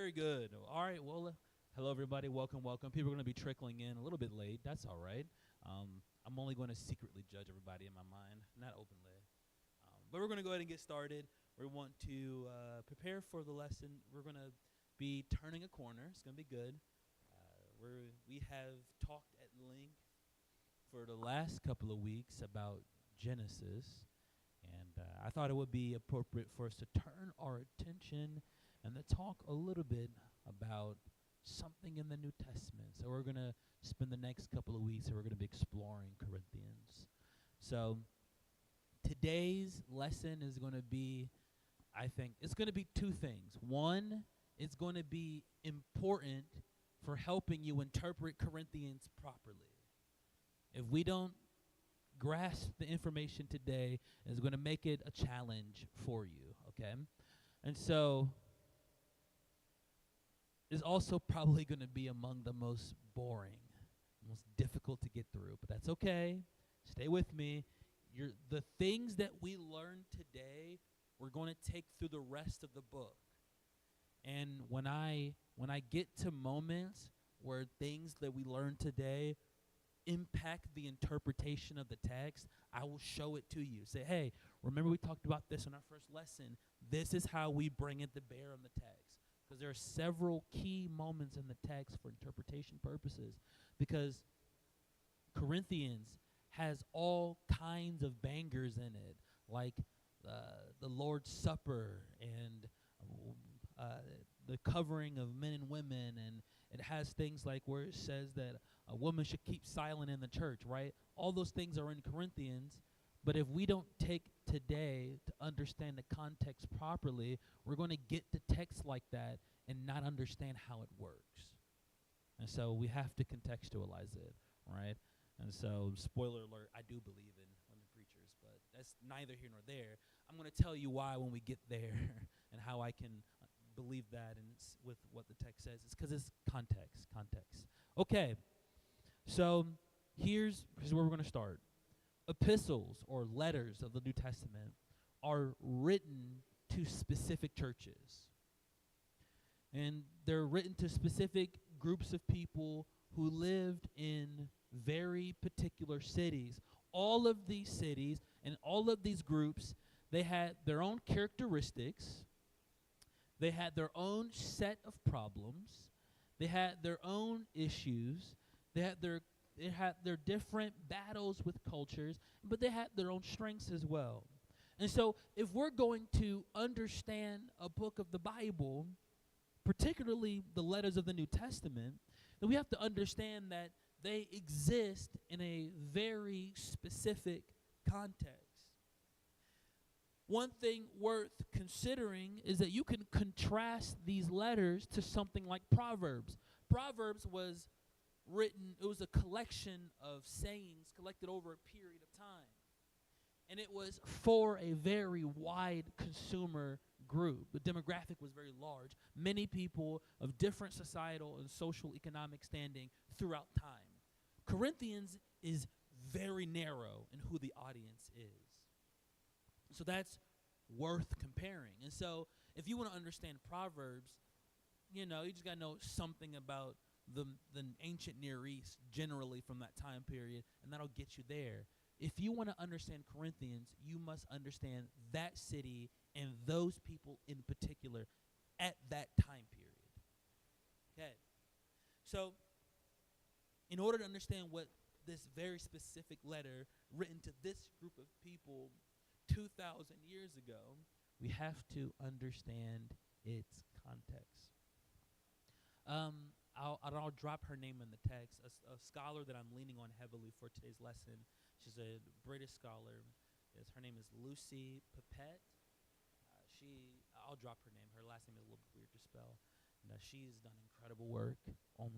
Very good. All right. Well, hello everybody. Welcome, welcome. People are going to be trickling in a little bit late. That's all right. I'm only going to secretly judge everybody in my mind, not openly. But we're going to go ahead and get started. We want to prepare for the lesson. We're going to be turning a corner. It's going to be good. We have talked at length for the last couple of weeks about Genesis, and I thought it would be appropriate for us to turn our attention and to talk a little bit about something in the New Testament. So we're going to spend the next couple of weeks and we're going to be exploring Corinthians. So today's lesson is going to be, I think, it's going to be two things. One, it's going to be important for helping you interpret Corinthians properly. If we don't grasp the information today, it's going to make it a challenge for you, okay? And so it's also probably going to be among the most boring, most difficult to get through, but that's okay. Stay with me. The things that we learn today, we're going to take through the rest of the book. And when I get to moments where things that we learn today impact the interpretation of the text, I will show it to you. Say, hey, remember we talked about this in our first lesson. This is how we bring it to bear on the text. Because there are several key moments in the text for interpretation purposes. Because Corinthians has all kinds of bangers in it, like the Lord's Supper and the covering of men and women, and it has things like where it says that a woman should keep silent in the church, right? All those things are in Corinthians, but if we don't take today to understand the context properly, we're going to get to text like that and not understand how it works. And so we have to contextualize it, right? And so, spoiler alert, I do believe in women preachers, but that's neither here nor there. I'm going to tell you why when we get there and how I can believe that and with what the text says. It's because it's context. Okay, so here's where we're going to start. Epistles or letters of the New Testament are written to specific churches. And they're written to specific groups of people who lived in very particular cities. All of these cities and all of these groups, they had their own characteristics. They had their own set of problems. They had their own issues. They had their different battles with cultures, but they had their own strengths as well. And so if we're going to understand a book of the Bible, particularly the letters of the New Testament, then we have to understand that they exist in a very specific context. One thing worth considering is that you can contrast these letters to something like Proverbs. Proverbs was written, it was a collection of sayings collected over a period of time. And it was for a very wide consumer group. The demographic was very large. Many people of different societal and social economic standing throughout time. Corinthians is very narrow in who the audience is. So that's worth comparing. And so if you want to understand Proverbs, you just got to know something about the ancient Near East generally from that time period, and that'll get you there. If you want to understand Corinthians, you must understand that city and those people in particular at that time period. Okay. So in order to understand what this very specific letter written to this group of people 2,000 years ago, we have to understand its context. I'll drop her name in the text. A scholar that I'm leaning on heavily for today's lesson. She's a British scholar. Her name is Lucy Pipette. I'll drop her name. Her last name is a little bit weird to spell. She's done incredible work on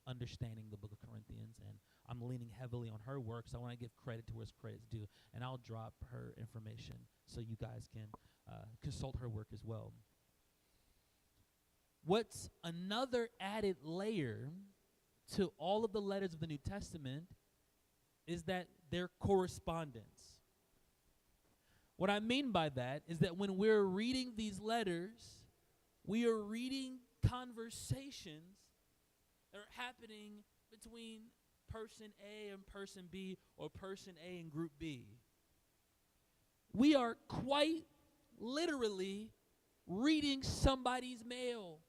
understanding the book of Corinthians, and I'm leaning heavily on her work, so I want to give credit to where credit's due, and I'll drop her information so you guys can consult her work as well. What's another added layer to all of the letters of the New Testament is that they're correspondence. What I mean by that is that when we're reading these letters, we are reading conversations that are happening between person A and person B, or person A and group B. We are quite literally reading somebody's mail,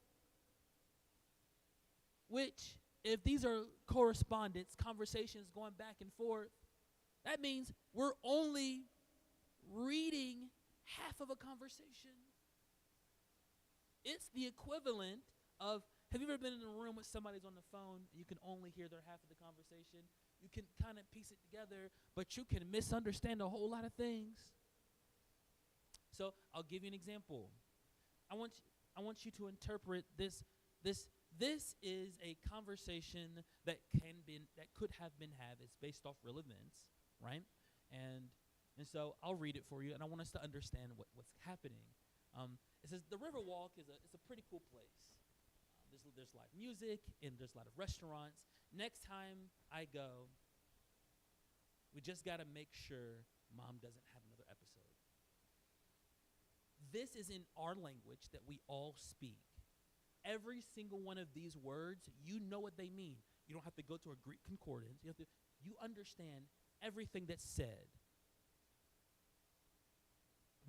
which, if these are correspondence, conversations going back and forth, that means we're only reading half of a conversation. It's the equivalent of, have you ever been in a room with somebody's on the phone and you can only hear their half of the conversation? You can kind of piece it together, but you can misunderstand a whole lot of things. So I'll give you an example. I want you to interpret this. This is a conversation that could have been had. It's based off real events, right? And so I'll read it for you, and I want us to understand what's happening. It says the Riverwalk is a pretty cool place. There's live music, and there's a lot of restaurants. Next time I go, we just got to make sure Mom doesn't have another episode. This is in our language that we all speak. Every single one of these words, you know what they mean. You don't have to go to a Greek concordance. You understand everything that's said.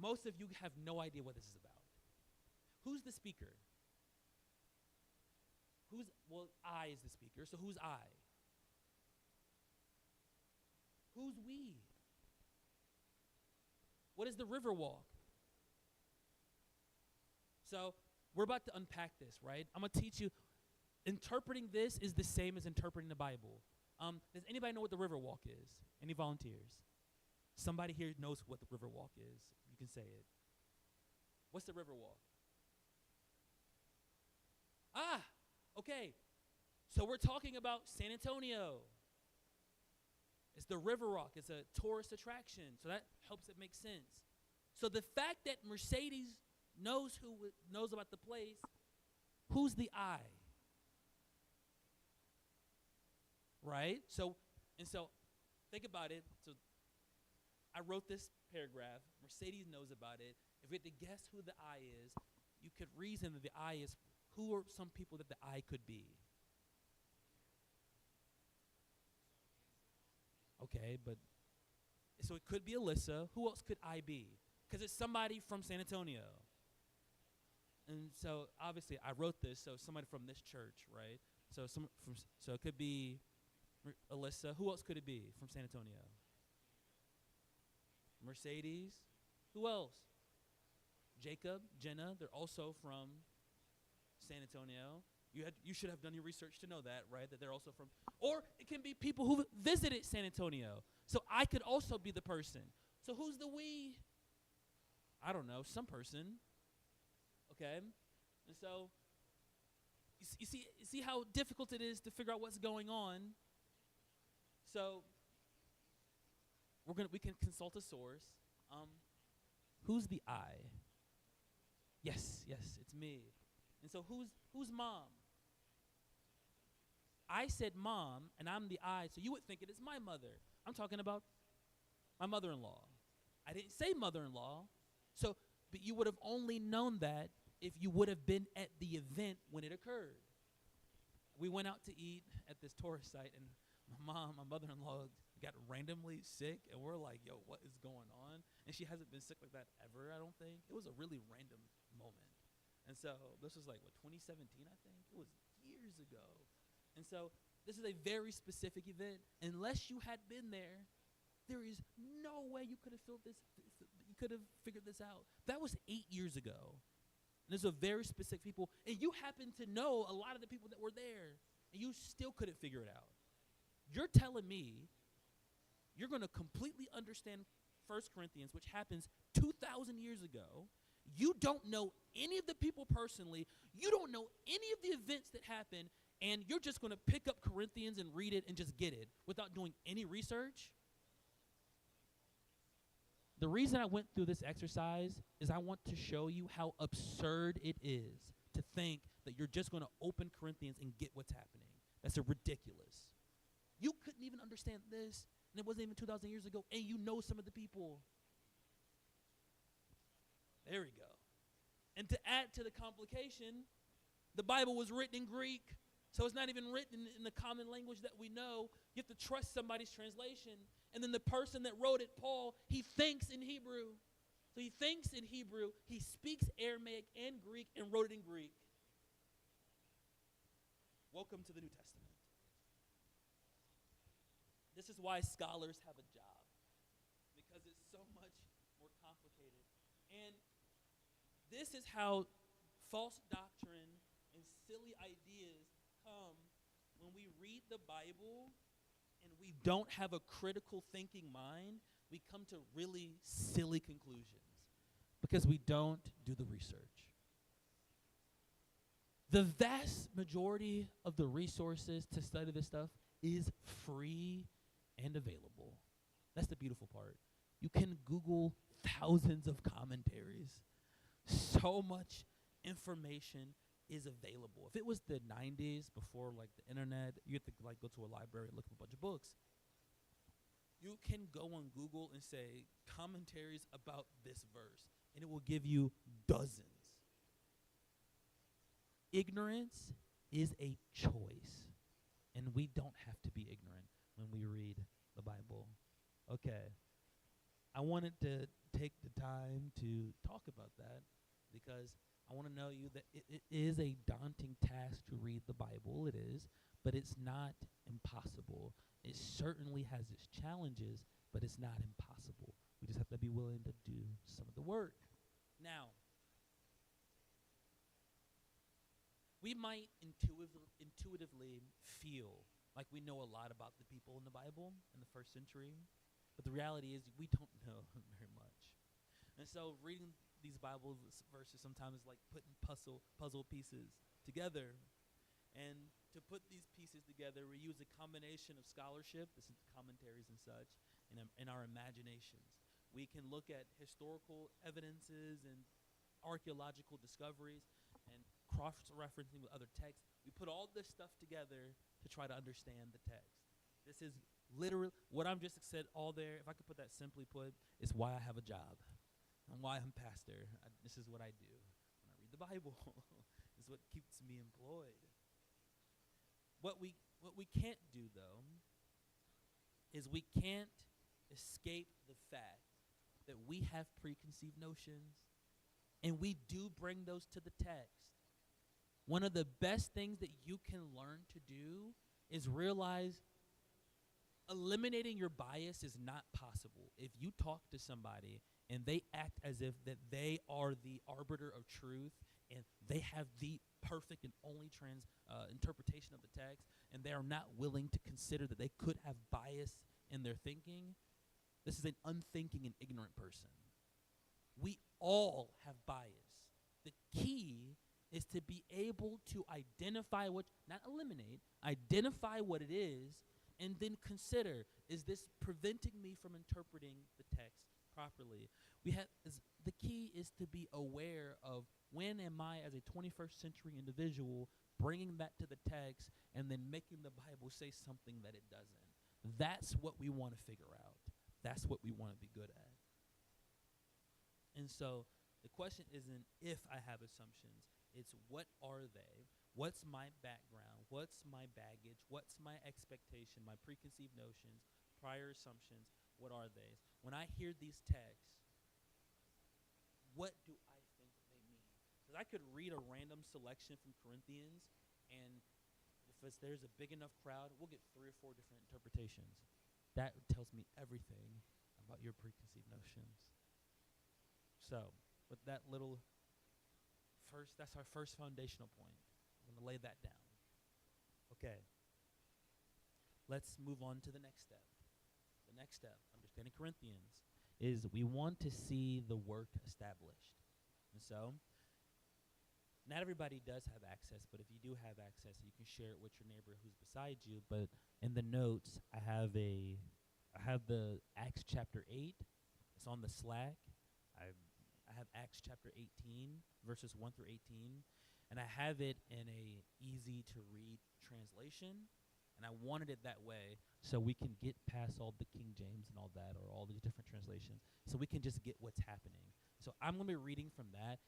Most of you have no idea what this is about. Who's the speaker? I is the speaker, so who's I? Who's we? What is the Riverwalk? So we're about to unpack this, right? I'm going to teach you. Interpreting this is the same as interpreting the Bible. Does anybody know what the Riverwalk is? Any volunteers? Somebody here knows what the Riverwalk is. You can say it. What's the Riverwalk? Okay. So we're talking about San Antonio. It's the Riverwalk. It's a tourist attraction. So that helps it make sense. So the fact that Mercedes knows about the place, who's the I? Right? So think about it. So I wrote this paragraph. Mercedes knows about it. If we had to guess who the I is, you could reason that the I is, who are some people that the I could be? Okay, but so it could be Alyssa. Who else could I be? Because it's somebody from San Antonio. And so obviously I wrote this, so somebody from this church, right? So so it could be Alyssa. Who else could it be from San Antonio? Mercedes. Who else? Jacob, Jenna. They're also from San Antonio. You should have done your research to know that, right? That they're also from. Or it can be people who visited San Antonio. So I could also be the person. So who's the we? I don't know, some person. Okay? And so you see how difficult it is to figure out what's going on. So we can consult a source. Who's the I? Yes, it's me. And so who's Mom? I said Mom, and I'm the I, so you would think it is my mother. I'm talking about my mother-in-law. I didn't say mother-in-law. So, but you would have only known that if you would have been at the event when it occurred. We went out to eat at this tourist site, and my mother-in-law, got randomly sick, and we're like, yo, what is going on? And she hasn't been sick like that ever, I don't think. It was a really random moment. And so this was like, 2017, I think? It was years ago. And so this is a very specific event. Unless you had been there, there is no way you could have figured this out. That was 8 years ago. And there's a very specific people. And you happen to know a lot of the people that were there. And you still couldn't figure it out. You're telling me you're going to completely understand 1 Corinthians, which happens 2,000 years ago. You don't know any of the people personally. You don't know any of the events that happen. And you're just going to pick up Corinthians and read it and just get it without doing any research? The reason I went through this exercise is I want to show you how absurd it is to think that you're just going to open Corinthians and get what's happening. That's ridiculous. You couldn't even understand this, and it wasn't even 2,000 years ago, and you know some of the people. There we go. And to add to the complication, The Bible was written in Greek, so it's not even written in the common language that we know. You have to trust somebody's translation. And then the person that wrote it, Paul, he thinks in Hebrew. So he thinks in Hebrew, he speaks Aramaic and Greek and wrote it in Greek. Welcome to the New Testament. This is why scholars have a job, because it's so much more complicated. And this is how false doctrine and silly ideas come when we read the Bible and we don't have a critical thinking mind. We come to really silly conclusions because we don't do the research. The vast majority of the resources to study this stuff is free and available. That's the beautiful part. You can Google thousands of commentaries. So much information is available. If it was the 90s, before like the internet, you have to like go to a library and look up a bunch of books. You can go on Google and say commentaries about this verse, and it will give you dozens. Ignorance is a choice, and we don't have to be ignorant when we read the Bible. Okay, I wanted to take the time to talk about that because I want to know you that it is a daunting task to read the Bible. It is, but it's not impossible. It certainly has its challenges, but it's not impossible. We just have to be willing to do some of the work. Now, we might intuitively feel like we know a lot about the people in the Bible in the first century, but the reality is we don't know very much. And so reading these Bible verses sometimes is like putting puzzle pieces together. And to put these pieces together, we use a combination of scholarship, this is commentaries and such, and our imaginations. We can look at historical evidences and archaeological discoveries and cross-referencing with other texts. We put all this stuff together to try to understand the text. This is literally what I'm just said all there. If I could put that simply put, is why I have a job and why I'm pastor. This is what I do when I read the Bible. This is what keeps me employed. What we can't do, though, is we can't escape the fact that we have preconceived notions, and we do bring those to the text. One of the best things that you can learn to do is realize eliminating your bias is not possible. If you talk to somebody and they act as if that they are the arbiter of truth and they have the perfect and only interpretation of the text, and they are not willing to consider that they could have bias in their thinking, this is an unthinking and ignorant person. We all have bias. The key is to be able to identify what, not eliminate, identify what it is, and then consider, is this preventing me from interpreting the text properly? The key is to be aware of when am I, as a 21st century individual, bringing that to the text and then making the Bible say something that it doesn't. That's what we want to figure out. That's what we want to be good at. And so the question isn't if I have assumptions. It's what are they? What's my background? What's my baggage? What's my expectation, my preconceived notions, prior assumptions? What are they? When I hear these texts, what do I think they mean? Because I could read a random selection from Corinthians, and if there's a big enough crowd, we'll get 3 or 4 different interpretations. That tells me everything about your preconceived notions. So, with that little that's our first foundational point. I'm going to lay that down. Okay. Let's move on to the next step. The next step, understanding Corinthians, is we want to see the work established. And so, not everybody does have access, but if you do have access, you can share it with your neighbor who's beside you. But in the notes, I have the Acts chapter 8. It's on the Slack. I have Acts chapter 18, verses 1 through 18, and I have it in a easy-to-read translation, and I wanted it that way so we can get past all the King James and all that, or all these different translations, so we can just get what's happening. So I'm going to be reading from that.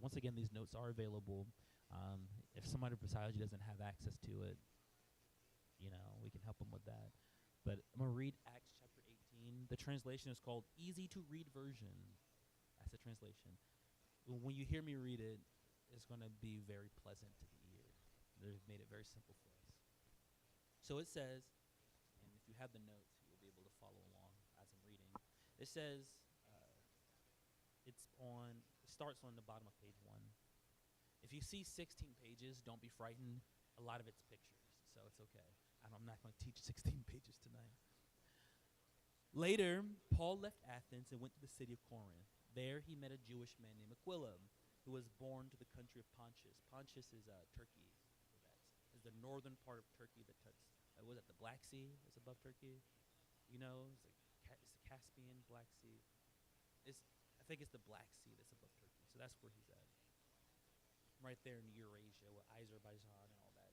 Once again, these notes are available. If somebody beside you doesn't have access to it, we can help them with that. But I'm going to read Acts chapter 18. The translation is called Easy to Read Version. That's the translation. When you hear me read it, it's going to be very pleasant to the ear. They've made it very simple for us. So it says, and if you have the notes, you'll be able to follow along as I'm reading. It says, it starts on the bottom of page 1. If you see 16 pages, don't be frightened. A lot of it's pictures, so it's okay. I'm not going to teach 16 pages tonight. Later, Paul left Athens and went to the city of Corinth. There he met a Jewish man named Aquila, who was born to the country of Pontus. Pontus is Turkey. That is the northern part of Turkey that touches, was it the Black Sea is above Turkey? It's the Caspian, Black Sea. I think it's the Black Sea that's above Turkey, so that's where he's at. Right there in Eurasia, with Azerbaijan and all that.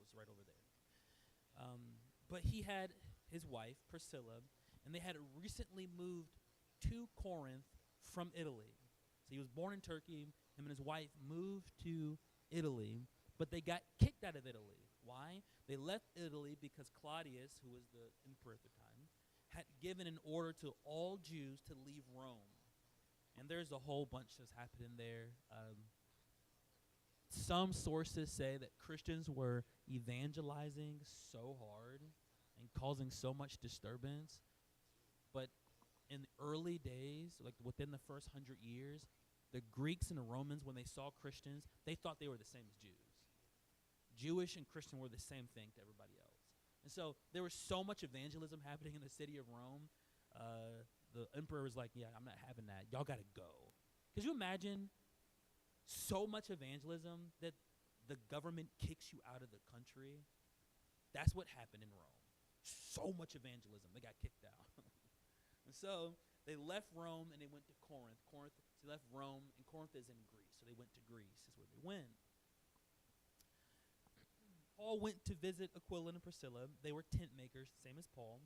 It's right over there. But he had his wife, Priscilla, and they had recently moved to Corinth from Italy. So he was born in Turkey. Him and his wife moved to Italy, but they got kicked out of Italy. Why? They left Italy because Claudius, who was the emperor at the time, had given an order to all Jews to leave Rome. And there's a whole bunch that's happening there. Some sources say that Christians were evangelizing so hard and causing so much disturbance. But in the early days, like within the first 100 years, the Greeks and the Romans, when they saw Christians, they thought they were the same as Jews. Jewish and Christian were the same thing to everybody else. And so there was so much evangelism happening in the city of Rome. The emperor was like, yeah, I'm not having that. Y'all got to go. Could you imagine so much evangelism that the government kicks you out of the country? That's what happened in Rome. So much evangelism. They got kicked out. And so they left Rome and they went to Corinth. They left Rome, and Corinth is in Greece. So they went to Greece is where they went. Paul went to visit Aquila and Priscilla. They were tent makers, same as Paul.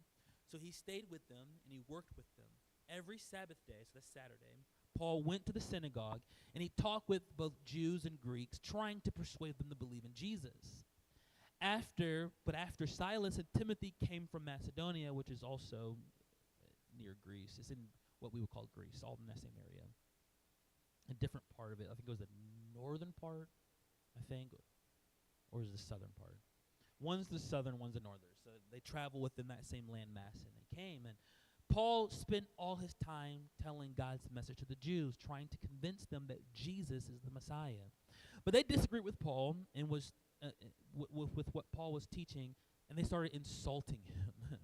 So he stayed with them and he worked with them. Every Sabbath day, so that's Saturday, Paul went to the synagogue and he talked with both Jews and Greeks, trying to persuade them to believe in Jesus. After Silas and Timothy came from Macedonia, which is also near Greece. It's in what we would call Greece, all in that same area. A different part of it. I think it was the northern part, or is it the southern part? One's the southern, one's the northern. So they travel within that same land mass, and they came. And Paul spent all his time telling God's message to the Jews, trying to convince them that Jesus is the Messiah. But they disagreed with Paul and was with what Paul was teaching, and they started insulting him.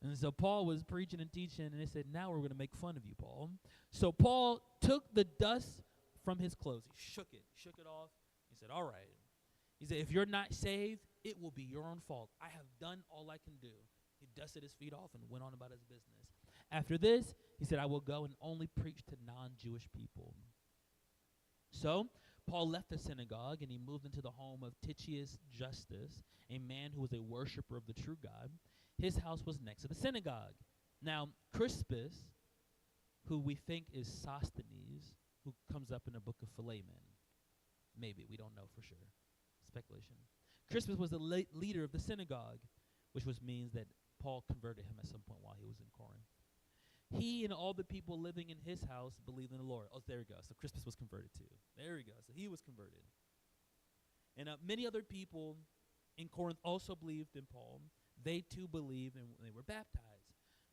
And so Paul was preaching and teaching, and they said, now we're going to make fun of you, Paul. So Paul took the dust from his clothes. He shook it off. He said, all right. He said, if you're not saved, it will be your own fault. I have done all I can do. He dusted his feet off and went on about his business. After this, he said, I will go and only preach to non-Jewish people. So Paul left the synagogue and he moved into the home of Titius Justus, a man who was a worshiper of the true God. His house was next to the synagogue. Now, Crispus, who we think is Sosthenes, who comes up in the book of Philemon. Maybe, we don't know for sure. Speculation. Crispus was the leader of the synagogue, which means that Paul converted him at some point while he was in Corinth. He and all the people living in his house believed in the Lord. Oh, there we go. So Crispus was converted too. There we go. So he was converted. And many other people in Corinth also believed in Paul. They too believed and they were baptized.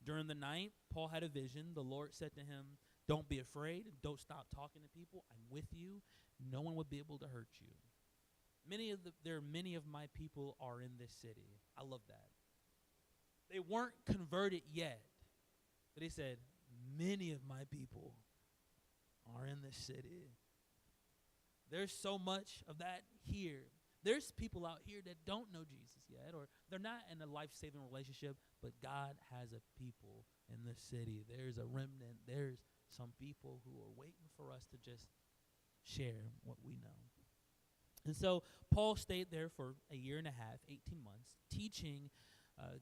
During the night, Paul had a vision. The Lord said to him, don't be afraid. Don't stop talking to people. I'm with you. No one would be able to hurt you. Many of my people are in this city. I love that. They weren't converted yet. But he said, many of my people are in this city. There's so much of that here. There's people out here that don't know Jesus yet, or they're not in a life-saving relationship, but God has a people in this city. There's a remnant. There's some people who are waiting for us to just share what we know. And so Paul stayed there for a year and a half, 18 months, teaching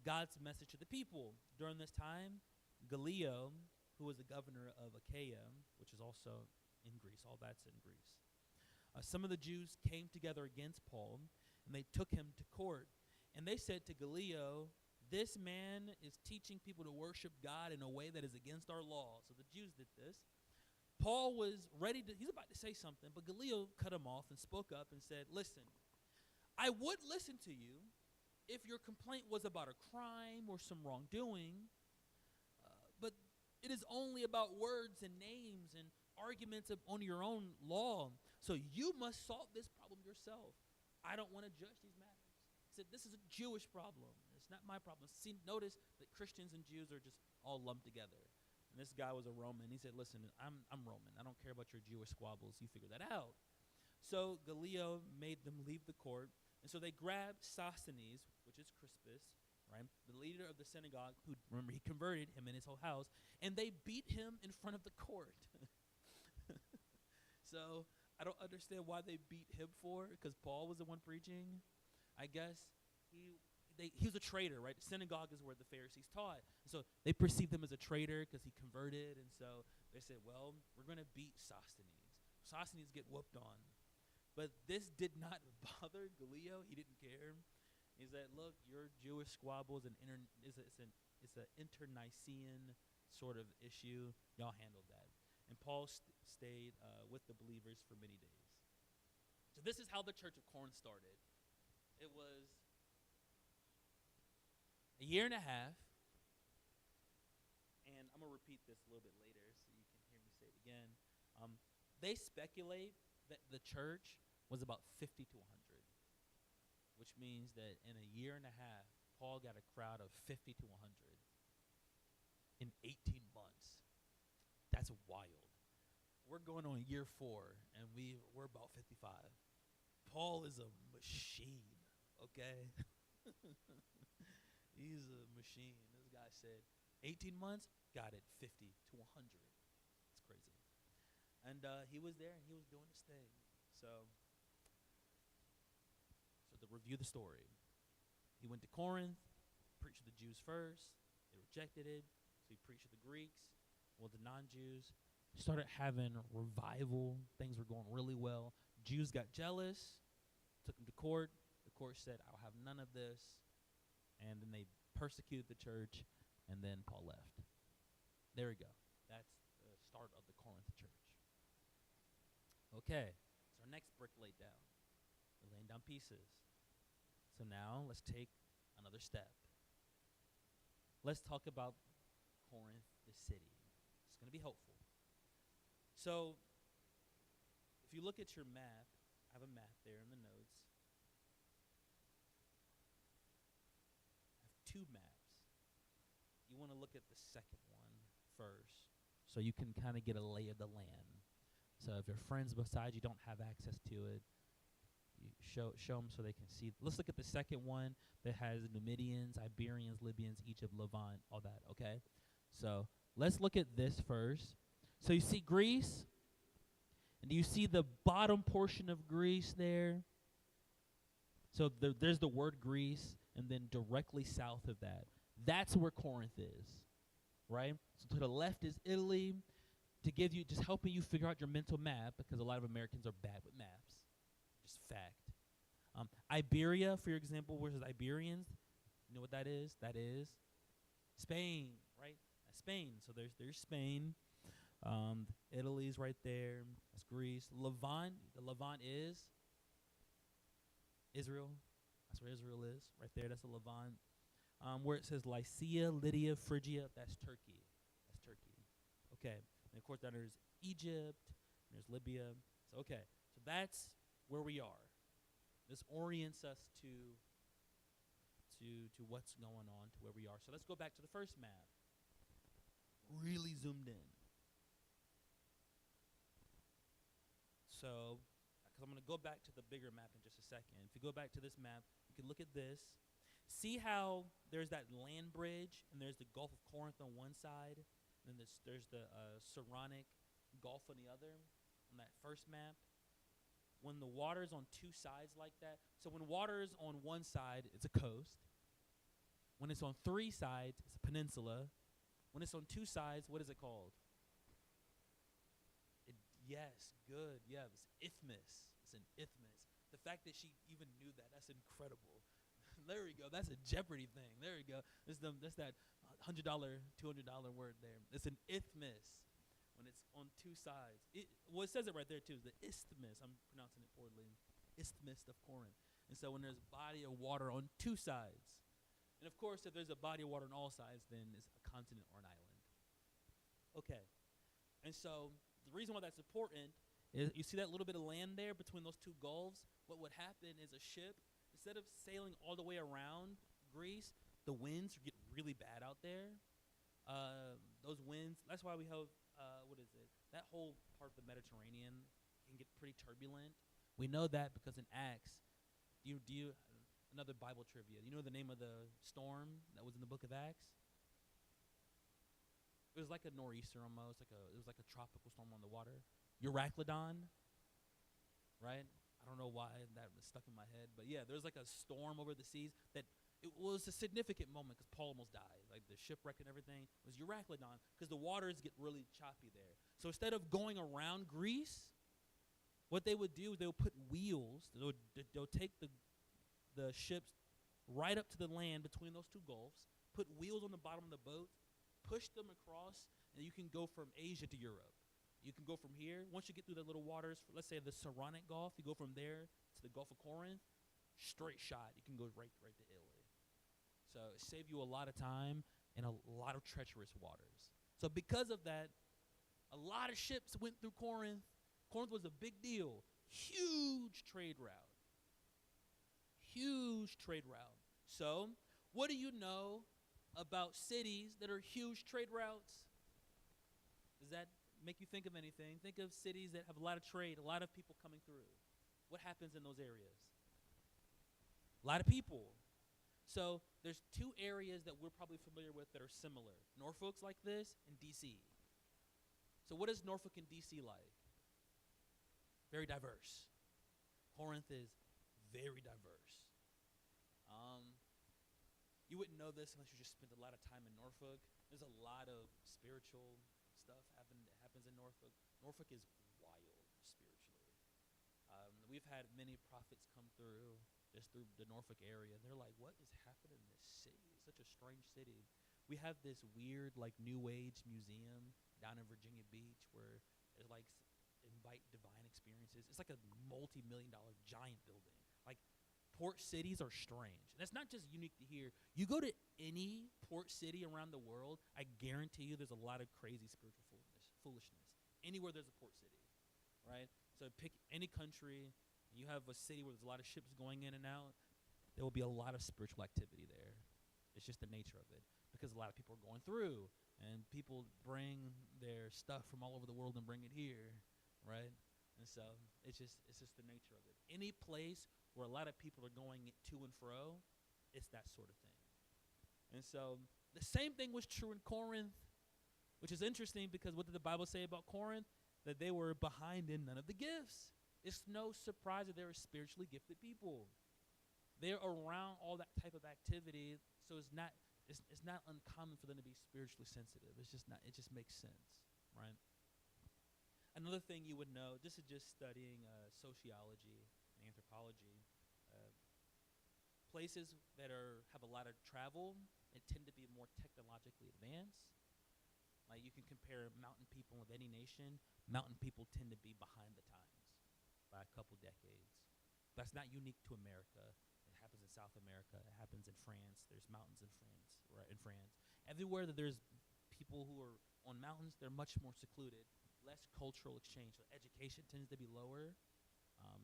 God's message to the people. During this time, Gallio, who was the governor of Achaia, which is also in Greece, all that's in Greece, some of the Jews came together against Paul, and they took him to court. And they said to Gallio, "This man is teaching people to worship God in a way that is against our law." So the Jews did this. Paul was he's about to say something, but Gallio cut him off and spoke up and said, "Listen, I would listen to you if your complaint was about a crime or some wrongdoing, but it is only about words and names and arguments on your own law. So you must solve this problem yourself. I don't want to judge these matters." He said, "This is a Jewish problem. It's not my problem." See, notice that Christians and Jews are just all lumped together. And this guy was a Roman. He said, "Listen, I'm Roman. I don't care about your Jewish squabbles. You figure that out." So Gallio made them leave the court. And so they grabbed Sosthenes, which is Crispus, right, the leader of the synagogue, who, remember, he converted him in his whole house, and they beat him in front of the court. So I don't understand why they beat him for, because Paul was the one preaching. I guess he was a traitor, right? The synagogue is where the Pharisees taught. So they perceived him as a traitor because he converted, and so they said, "Well, we're going to beat Sosthenes." Sosthenes get whooped on. But this did not bother Gallio. He didn't care. He said, "Look, your Jewish squabble is it's an inter-Nicene sort of issue. Y'all handled that." And Paul stayed with the believers for many days. So this is how the church of Corinth started. It was a year and a half, and I'm going to repeat this a little bit later so you can hear me say it again. They speculate that the church was about 50 to 100, which means that in a year and a half, Paul got a crowd of 50 to 100 in 18 months. That's wild. We're going on year 4, and we're about 55. Paul is a machine, okay? He's a machine. This guy said 18 months, got it 50 to 100. It's crazy. And he was there, and he was doing his thing. So to review the story, he went to Corinth, preached to the Jews first. They rejected it, so he preached to the Greeks. Well, the non-Jews started having revival. Things were going really well. Jews got jealous, took him to court. The court said, "I'll have none of this." And then they persecuted the church, and then Paul left. There we go. That's the start of the Corinth church. Okay, so our next brick laid down. We're laying down pieces. So now let's take another step. Let's talk about Corinth, the city. It's going to be helpful. So if you look at your map, I have a map there in the notes. I have 2 maps. You want to look at the second one first so you can kind of get a lay of the land. So if your friends beside you don't have access to it, you show them so they can see. Let's look at the second one that has Numidians, Iberians, Libyans, Egypt, Levant, all that, okay? So let's look at this first. So you see Greece, and do you see the bottom portion of Greece there? So there's the word Greece, and then directly south of that, that's where Corinth is, right? So to the left is Italy, to give you, just helping you figure out your mental map, because a lot of Americans are bad with maps. Just fact. Iberia, for your example, versus Iberians, you know what that is? That is Spain, right? That's Spain. So there's Spain. Italy's right there. That's Greece. Levant, the Levant is Israel. That's where Israel is, right there. That's the Levant. Where it says Lycia, Lydia, Phrygia, that's Turkey. That's Turkey. Okay. And of course, then there's Egypt. There's Libya. So okay. So that's where we are. This orients us to what's going on, to where we are. So let's go back to the first map. Really zoomed in. So, because I'm going to go back to the bigger map in just a second. If you go back to this map, you can look at this. See how there's that land bridge, and there's the Gulf of Corinth on one side, and then there's the Saronic Gulf on the other, on that first map. When the water's on 2 sides like that, so when water's on one side, it's a coast. When it's on 3 sides, it's a peninsula. When it's on 2 sides, what is it called? Yes, good. Yeah, it's isthmus. It's an isthmus. The fact that she even knew that, that's incredible. There we go. That's a Jeopardy thing. There we go. That's that $100, $200 word there. It's an isthmus when it's on two sides. It says it right there too. The isthmus. I'm pronouncing it poorly. Isthmus of Corinth. And so when there's a body of water on two sides, and of course if there's a body of water on all sides, then it's a continent or an island. Okay. And so the reason why that's important is you see that little bit of land there between those two gulfs? What would happen is a ship, instead of sailing all the way around Greece, the winds get really bad out there. Those winds, that's why we have, that whole part of the Mediterranean can get pretty turbulent. We know that because in Acts, another Bible trivia, you know the name of the storm that was in the book of Acts? It was like a nor'easter almost, it was like a tropical storm on the water. Euroclydon, right? I don't know why that was stuck in my head, but yeah, there's like a storm over the seas that it was a significant moment because Paul almost died. Like the shipwreck and everything was Euroclydon because the waters get really choppy there. So instead of going around Greece, what they would do is they would put wheels. They'll take the ships right up to the land between those two gulfs, put wheels on the bottom of the boat, push them across, and you can go from Asia to Europe. You can go from here. Once you get through the little waters, let's say the Saronic Gulf, you go from there to the Gulf of Corinth, straight shot. You can go right to Italy. So it saved you a lot of time and a lot of treacherous waters. So because of that, a lot of ships went through Corinth. Corinth was a big deal. Huge trade route. Huge trade route. So what do you know about cities that are huge trade routes? Does that make you think of anything? Think of cities that have a lot of trade, a lot of people coming through. What happens in those areas? A lot of people. So there's two areas that we're probably familiar with that are similar. Norfolk's like this and D.C. So what is Norfolk and D.C. like? Very diverse. Corinth is very diverse. You wouldn't know this unless you just spent a lot of time in Norfolk. There's a lot of spiritual stuff happens in Norfolk. Norfolk is wild spiritually. We've had many prophets come through just through the Norfolk area. They're like, what is happening in this city? It's such a strange city. We have this weird like New Age museum down in Virginia Beach where it's like invite divine experiences. It's like a multi-million-dollar giant building. Like port cities are strange. And that's not just unique to here. You go to any port city around the world, I guarantee you there's a lot of crazy spiritual foolishness. Anywhere there's a port city, right? So pick any country, and you have a city where there's a lot of ships going in and out, there will be a lot of spiritual activity there. It's just the nature of it because a lot of people are going through, and people bring their stuff from all over the world and bring it here, right? And so it's just the nature of it. Any place where a lot of people are going to and fro, it's that sort of thing. And so the same thing was true in Corinth, which is interesting because what did the Bible say about Corinth? That they were behind in none of the gifts. It's no surprise that they were spiritually gifted people. They're around all that type of activity, so it's not uncommon for them to be spiritually sensitive. It's just not. It just makes sense, right? Another thing you would know, this is just studying sociology and anthropology. Places that have a lot of travel and tend to be more technologically advanced. Like you can compare mountain people of any nation. Mountain people tend to be behind the times by a couple decades. That's not unique to America. It happens in South America. It happens in France. There's mountains in France, right? In France, everywhere that there's people who are on mountains, they're much more secluded. Less cultural exchange. So education tends to be lower.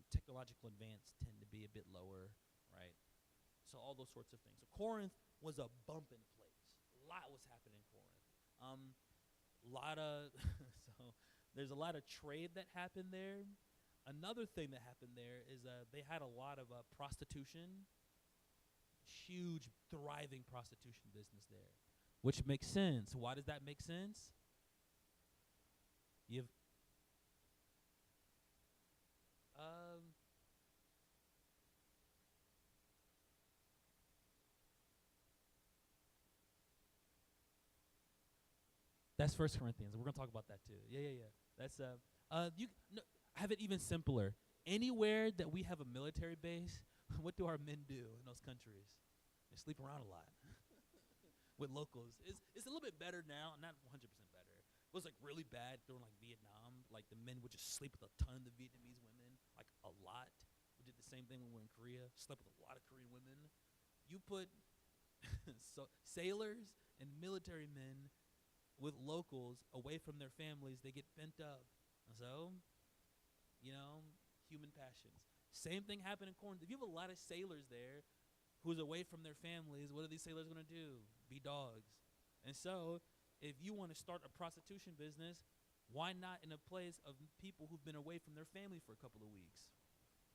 Technological advance tend to be a bit lower, right? So all those sorts of things. So Corinth was a bumping place. A lot was happening in Corinth. So there's a lot of trade that happened there. Another thing that happened there is they had a lot of prostitution. Huge, thriving prostitution business there, which makes sense. Why does that make sense? That's 1 Corinthians. We're gonna talk about that too. Yeah. That's you have it even simpler. anywhere that we have a military base, what do our men do in those countries? They sleep around a lot with locals. It's a little bit better now, not 100% better. It was like really bad during like Vietnam. Like the men would just sleep with a ton of the Vietnamese women, like a lot. We did the same thing when we were in Korea. Slept with a lot of Korean women. You put sailors and military men with locals away from their families, they get bent up. So, human passions. Same thing happened in Corinth. If you have a lot of sailors there who's away from their families, what are these sailors going to do? Be dogs. And so, if you want to start a prostitution business, why not in a place of people who've been away from their family for a couple of weeks?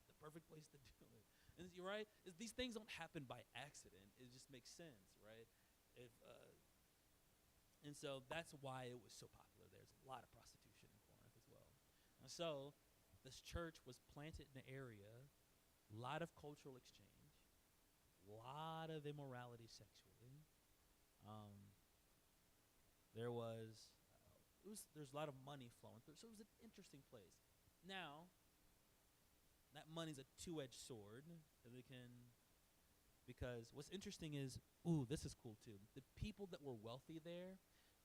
The perfect place to do it. And you're right. These things don't happen by accident. It just makes sense, right? And so that's why it was so popular. There's a lot of prostitution in Corinth as well. And so this church was planted in an area, a lot of cultural exchange, a lot of immorality sexually. There's a lot of money flowing through. So it was an interesting place. Now, that money's a two-edged sword. Because what's interesting is, this is cool too. The people that were wealthy there,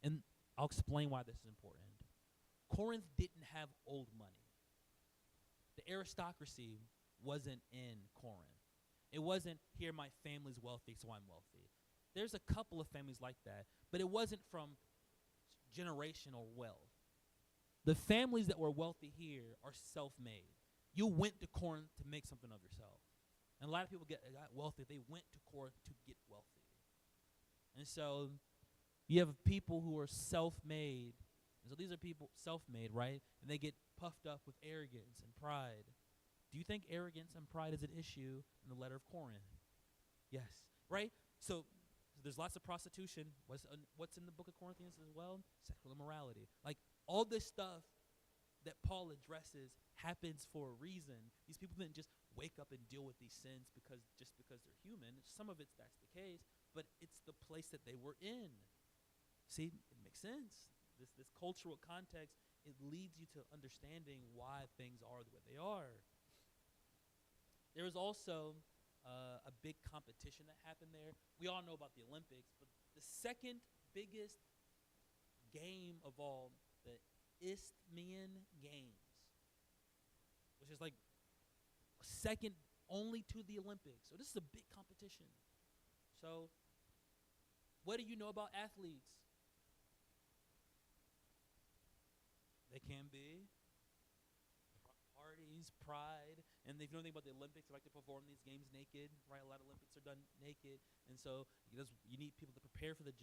and I'll explain why this is important. Corinth didn't have old money. The aristocracy wasn't in Corinth. It wasn't, here my family's wealthy, so I'm wealthy. There's a couple of families like that, but it wasn't from generational wealth. The families that were wealthy here are self-made. You went to Corinth to make something of yourself. And a lot of people got wealthy. They went to Corinth to get wealthy. And so you have people who are self-made. And so these are people self-made, right? And they get puffed up with arrogance and pride. Do you think arrogance and pride is an issue in the letter of Corinth? Yes, right? So there's lots of prostitution. What's in the book of Corinthians as well? Sexual immorality. Like all this stuff that Paul addresses happens for a reason. These people didn't just wake up and deal with these sins because they're human. Some of that's the case, but it's the place that they were in. See, it makes sense. This cultural context, it leads you to understanding why things are the way they are. There was also a big competition that happened there. We all know about the Olympics, but the second biggest game of all, the Isthmian Games, which is like second only to the Olympics. So this is a big competition. So what do you know about athletes? They can be parties, pride, and if you know anything about the Olympics, they like to perform these games naked, right? A lot of Olympics are done naked, and so you need people to prepare for the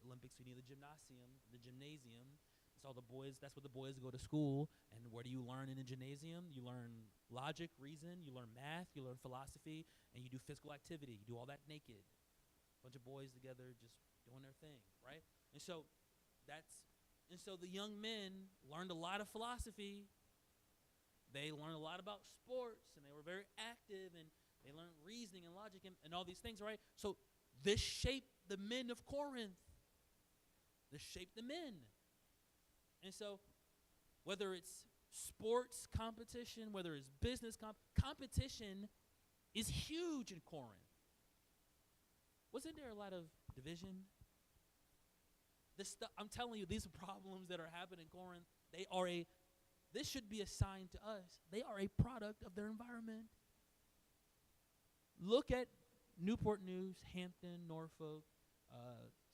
Olympics. You need the gymnasium. It's all the boys. That's where the boys go to school. And where do you learn in a gymnasium? You learn logic, reason. You learn math. You learn philosophy, and you do physical activity. You do all that naked. A bunch of boys together just doing their thing, right? And so the young men learned a lot of philosophy. They learned a lot about sports, and they were very active, and they learned reasoning and logic and all these things, right? So this shaped the men of Corinth. This shaped the men. And so whether it's sports competition, whether it's business competition is huge in Corinth. Wasn't there a lot of division? I'm telling you, these problems that are happening in Corinth, this should be a sign to us. They are a product of their environment. Look at Newport News, Hampton, Norfolk,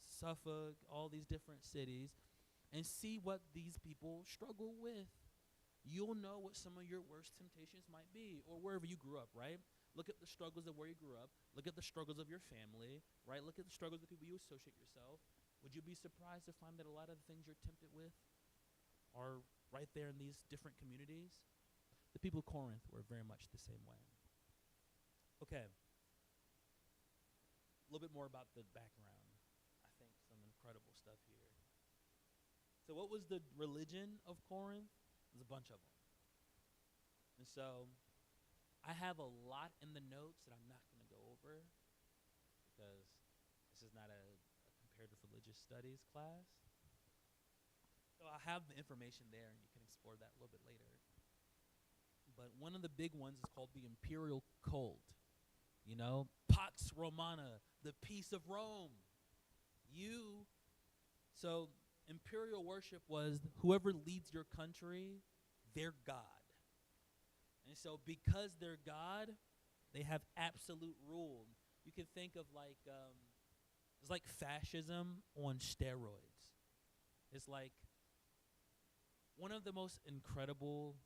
Suffolk, all these different cities, and see what these people struggle with. You'll know what some of your worst temptations might be, or wherever you grew up, right? Look at the struggles of where you grew up. Look at the struggles of your family, right? Look at the struggles of the people you associate yourself. Would you be surprised to find that a lot of the things you're tempted with are right there in these different communities? The people of Corinth were very much the same way. Okay. A little bit more about the background. I think some incredible stuff here. So what was the religion of Corinth? There's a bunch of them. And so I have a lot in the notes that I'm not going to go over because this is not a comparative religious studies class. So I have the information there, and you can explore that a little bit later. But one of the big ones is called the imperial cult. You know, Pax Romana, the peace of Rome. You, so imperial worship was whoever leads your country, their God. And so because they're God, they have absolute rule. You can think of it's like fascism on steroids. It's like one of the most incredible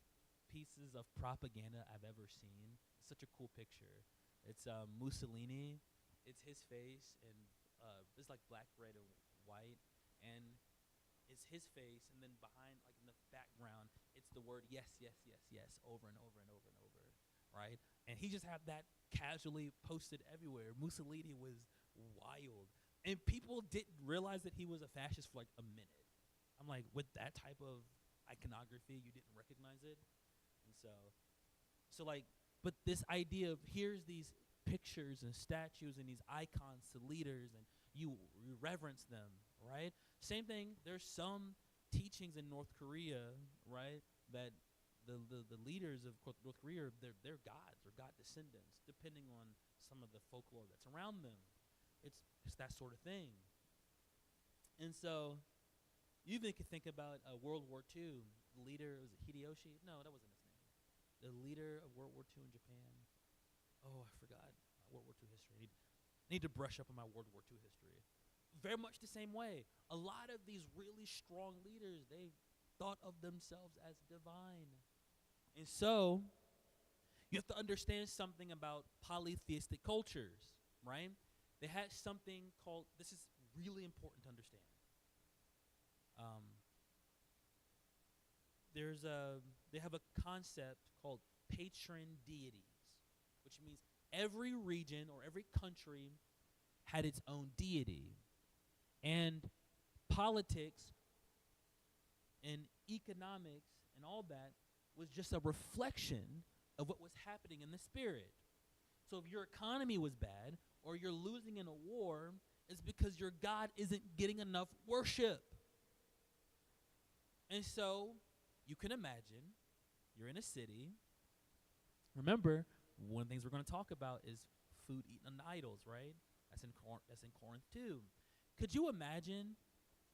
pieces of propaganda I've ever seen. It's such a cool picture. It's Mussolini. It's his face, and it's like black, red, and white, and it's his face, and then behind, like in the background, it's the word yes, yes, yes, yes, over and over and over and over, right? And he just had that casually posted everywhere. Mussolini was wild, and people didn't realize that he was a fascist for like a minute. I'm like, with that type of iconography, you didn't recognize it? And so like, but this idea of here's these pictures and statues and these icons to leaders, and you reverence them, right? Same thing, there's some teachings in North Korea, right, that the leaders of North Korea, they're gods or god descendants, depending on some of the folklore that's around them. It's that sort of thing. And so you even could think about World War II. The leader, was it Hideyoshi? No, that wasn't his name. The leader of World War II in Japan. Oh, I forgot World War II history. I need to brush up on my World War II history. Very much the same way. A lot of these really strong leaders, they thought of themselves as divine. And so you have to understand something about polytheistic cultures, right? They had something called, this is really important to understand. They have a concept called patron deities, which means every region or every country had its own deity. And politics and economics and all that was just a reflection of what was happening in the spirit. So if your economy was bad or you're losing in a war, it's because your God isn't getting enough worship. And so you can imagine you're in a city. Remember, one of the things we're going to talk about is food eaten on idols, right? That's in Corinth too. Could you imagine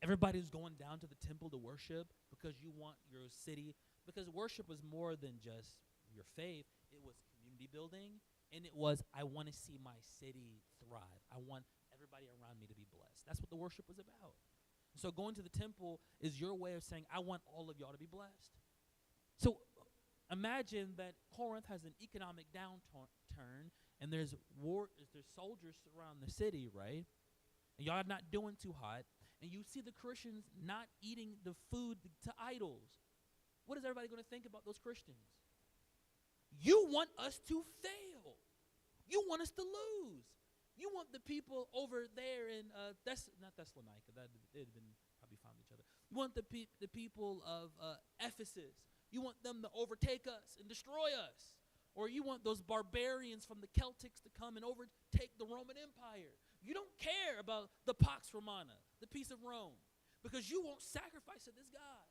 everybody's going down to the temple to worship because you want your city? Because worship was more than just your faith. It was community building, and it was, I want to see my city thrive. I want everybody around me to be blessed. That's what the worship was about. So going to the temple is your way of saying, I want all of y'all to be blessed. So imagine that Corinth has an economic downturn, and there's soldiers surrounding the city, right? And y'all are not doing too hot, and you see the Christians not eating the food to idols. What is everybody going to think about those Christians? You want us to fail. You want us to lose. You want the people over there in not Thessalonica, they'd been probably found each other. You want the people of Ephesus. You want them to overtake us and destroy us. Or you want those barbarians from the Celtics to come and overtake the Roman Empire. You don't care about the Pax Romana, the peace of Rome, because you won't sacrifice to this God.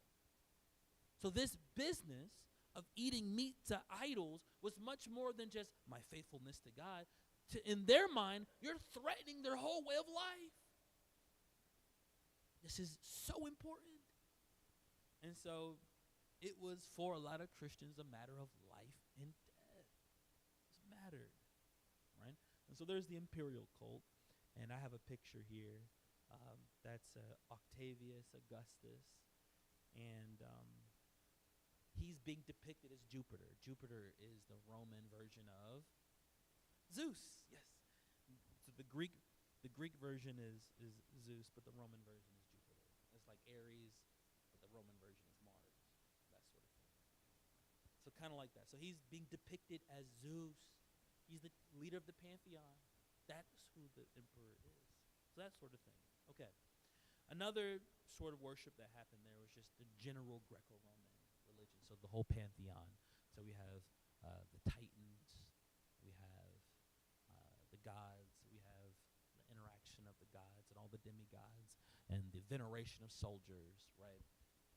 So this business of eating meat to idols was much more than just my faithfulness to God. In their mind, you're threatening their whole way of life. This is so important. And so it was, for a lot of Christians, a matter of life and death. It mattered, right? And so there's the imperial cult, and I have a picture here. That's Octavius Augustus, and he's being depicted as Jupiter. Jupiter is the Roman version of Zeus. Yes. So the Greek version is Zeus, but the Roman version is Jupiter. It's like Ares, but the Roman version is Mars. That sort of thing. So kind of like that. So he's being depicted as Zeus. He's the leader of the pantheon. That's who the emperor is. So that sort of thing. Okay. Another sort of worship that happened there was just the general Greco-Roman religion. So the whole pantheon. So we have the Titans. We have the gods. We have the interaction of the gods and all the demigods and the veneration of soldiers, right?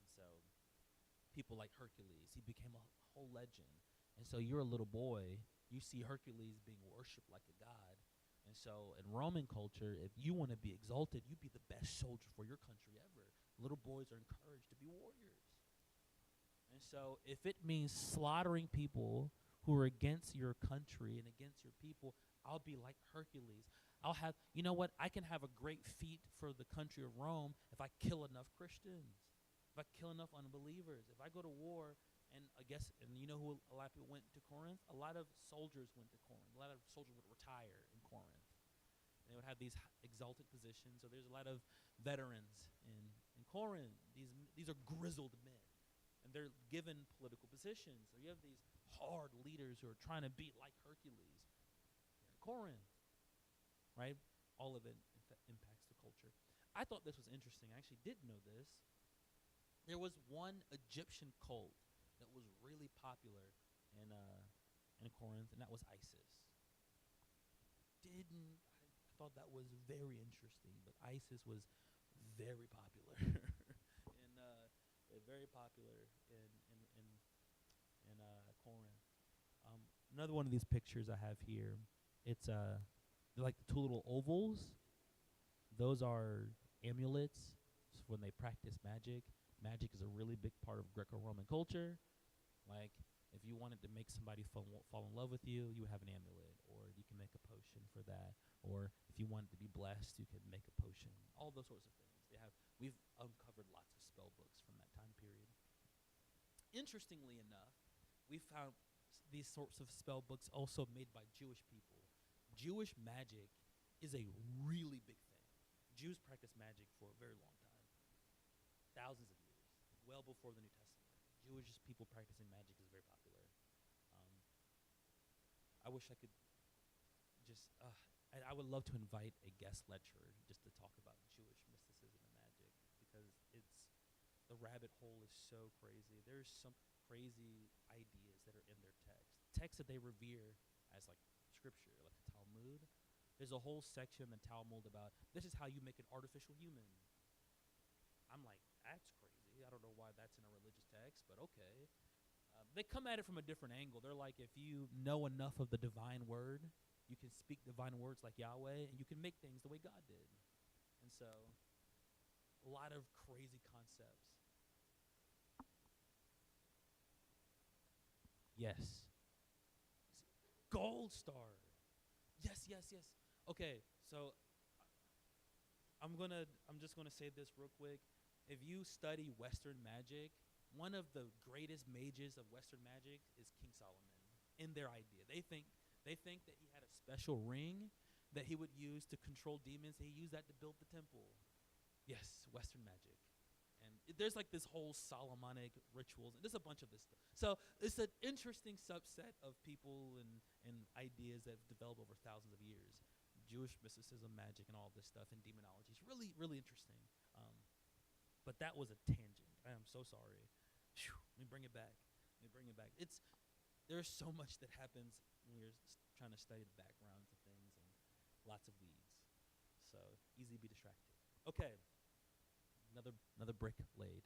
And so people like Hercules, he became a whole legend. And so you're a little boy, you see Hercules being worshipped like a god. And so in Roman culture, if you want to be exalted, you be the best soldier for your country ever. Little boys are encouraged to be warriors. And so if it means slaughtering people who are against your country and against your people, I'll be like Hercules. I'll have, you know what? I can have a great feat for the country of Rome if I kill enough Christians, if I kill enough unbelievers, if I go to war. And I guess, and you know who a lot of people went to Corinth? A lot of soldiers went to Corinth. A lot of soldiers would retire in Corinth. And they would have these exalted positions. So there's a lot of veterans in Corinth. These are grizzled men. And they're given political positions. So you have these hard leaders who are trying to be like Hercules. They're in Corinth, right? All of it impacts the culture. I thought this was interesting. I actually didn't know this. There was one Egyptian cult that was really popular in Corinth, and that was ISIS. I thought that was very interesting, but ISIS was very popular, and very popular in Corinth. Another one of these pictures I have here, it's they're like the two little ovals. Those are amulets when they practice magic. Magic is a really big part of Greco-Roman culture. Like, if you wanted to make somebody fall in love with you, you would have an amulet, or you can make a potion for that. Or if you wanted to be blessed, you could make a potion. All those sorts of things. We've uncovered lots of spell books from that time period. Interestingly enough, we found these sorts of spell books also made by Jewish people. Jewish magic is a really big thing. Jews practice magic for a very long time, thousands of years, well before the New Testament. Jewish people practicing magic is very popular. I wish I could just, I would love to invite a guest lecturer just to talk about Jewish mysticism and magic, because the rabbit hole is so crazy. There's some crazy ideas that are in their texts that they revere as like scripture, like the Talmud. There's a whole section in the Talmud about, this is how you make an artificial human. I'm like, that's crazy. I don't know why that's in a religious text, but okay. They come at it from a different angle. They're like, if you know enough of the divine word, you can speak divine words like Yahweh, and you can make things the way God did. And so, a lot of crazy concepts. Yes. Gold star. Yes. Okay, so I'm just gonna say this real quick. If you study Western magic, one of the greatest mages of Western magic is King Solomon. In their idea, they think that he had a special ring that he would use to control demons, and he used that to build the temple. Yes, Western magic. And there's like this whole Solomonic rituals, and there's a bunch of this stuff. So it's an interesting subset of people and ideas that have developed over thousands of years. Jewish mysticism, magic, and all this stuff, and demonology. It's really, really interesting. But that was a tangent. I am so sorry. Let me bring it back. There's so much that happens when you're trying to study the backgrounds of things, and lots of weeds. So easy to be distracted. Okay. Another brick laid.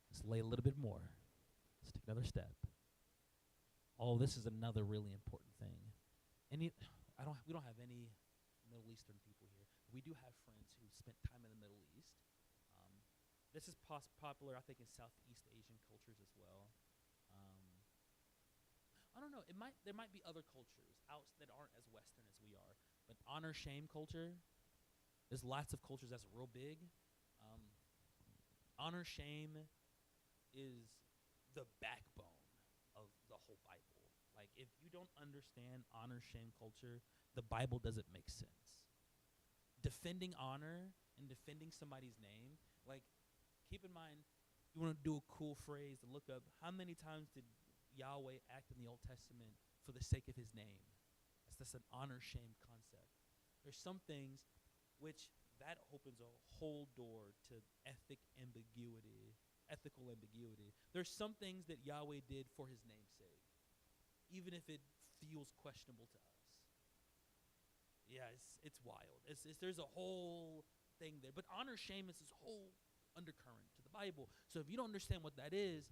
Let's lay a little bit more. Let's take another step. Oh, this is another really important thing. We don't have any Middle Eastern people here. We do have friends who spent time in the Middle East. This is popular, I think, in Southeast Asian cultures as well. I don't know. There might be other cultures that aren't as Western as we are. But honor shame culture, there's lots of cultures that's real big. Honor shame is the backbone of the whole Bible. Like, if you don't understand honor shame culture, the Bible doesn't make sense. Defending honor and defending somebody's name, like, keep in mind, you want to do a cool phrase to look up, how many times did Yahweh act in the Old Testament for the sake of his name? That's an honor shame concept. There's some things which that opens a whole door to ethical ambiguity. There's some things that Yahweh did for his name's sake, even if it feels questionable to us. Yeah, it's wild. There's a whole thing there. But honor shame is this whole undercurrent to the Bible. So if you don't understand what that is,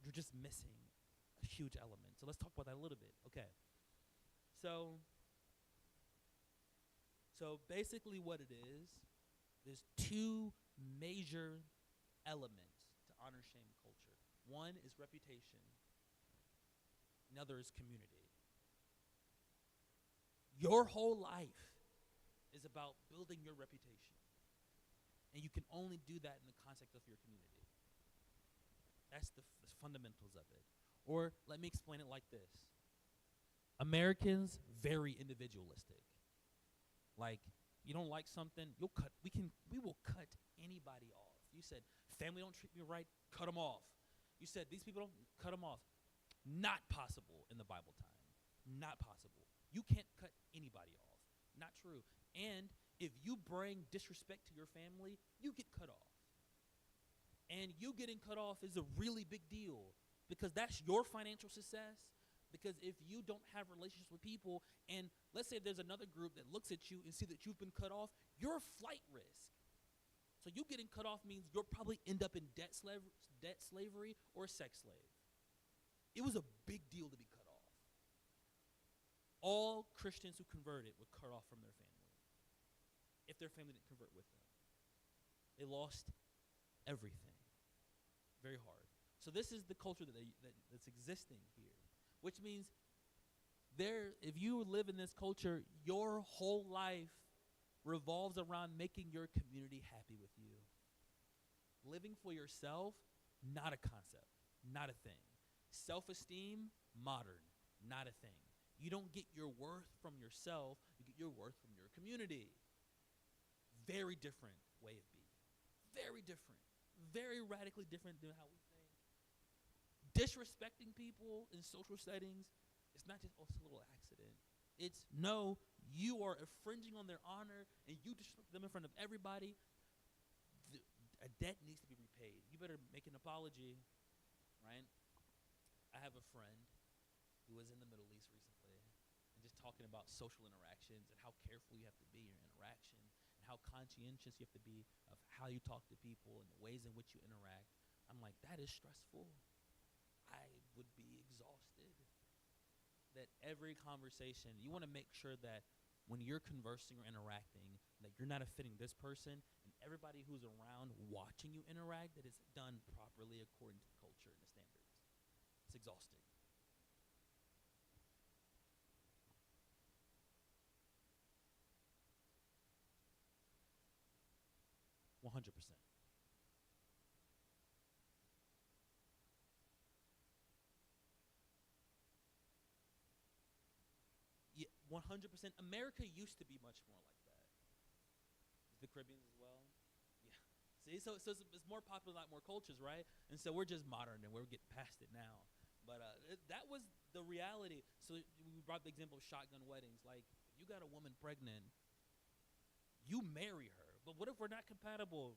you're just missing a huge element. So let's talk about that a little bit. Okay. So basically what it is, there's two major elements to honor shame culture. One is reputation. Another is community. Your whole life is about building your reputation. And you can only do that in the context of your community. That's the fundamentals of it. Or let me explain it like this. Americans, very individualistic. Like, you don't like something, we will cut anybody off. You said, family don't treat me right, cut them off. You said, these people don't, cut them off. Not possible in the Bible time. Not possible. You can't cut anybody off. Not true. And if you bring disrespect to your family, you get cut off. And you getting cut off is a really big deal because that's your financial success. Because if you don't have relationships with people, and let's say there's another group that looks at you and see that you've been cut off, you're a flight risk. So you getting cut off means you'll probably end up in debt slavery or a sex slave. It was a big deal to be cut off. All Christians who converted were cut off from their family if their family didn't convert with them. They lost everything. Very hard. So this is the culture that's existing here, which means if you live in this culture, your whole life revolves around making your community happy with you. Living for yourself, not a concept, not a thing. Self-esteem, modern, not a thing. You don't get your worth from yourself, you get your worth from your community. Very different way of being. Very different. Very radically different than how we think. Disrespecting people in social settings, it's not just, it's a little accident. It's, no, you are infringing on their honor, and you disrespect them in front of everybody. A debt needs to be repaid. You better make an apology, right? I have a friend who was in the Middle East recently and just talking about social interactions and how careful you have to be in your interaction and how conscientious you have to be of how you talk to people and the ways in which you interact. I'm like, that is stressful. I would be exhausted. That every conversation, you want to make sure that when you're conversing or interacting, that you're not offending this person and everybody who's around watching you interact, that it's done properly according to the culture and the standards. It's exhausting. $100%. Yeah, 100%. America used to be much more like that. The Caribbean as well. Yeah. See, so it's more popular, a lot more cultures, right? And so we're just modern and we're getting past it now. But that was the reality. So we brought the example of shotgun weddings. Like, if you got a woman pregnant, you marry her. But what if we're not compatible?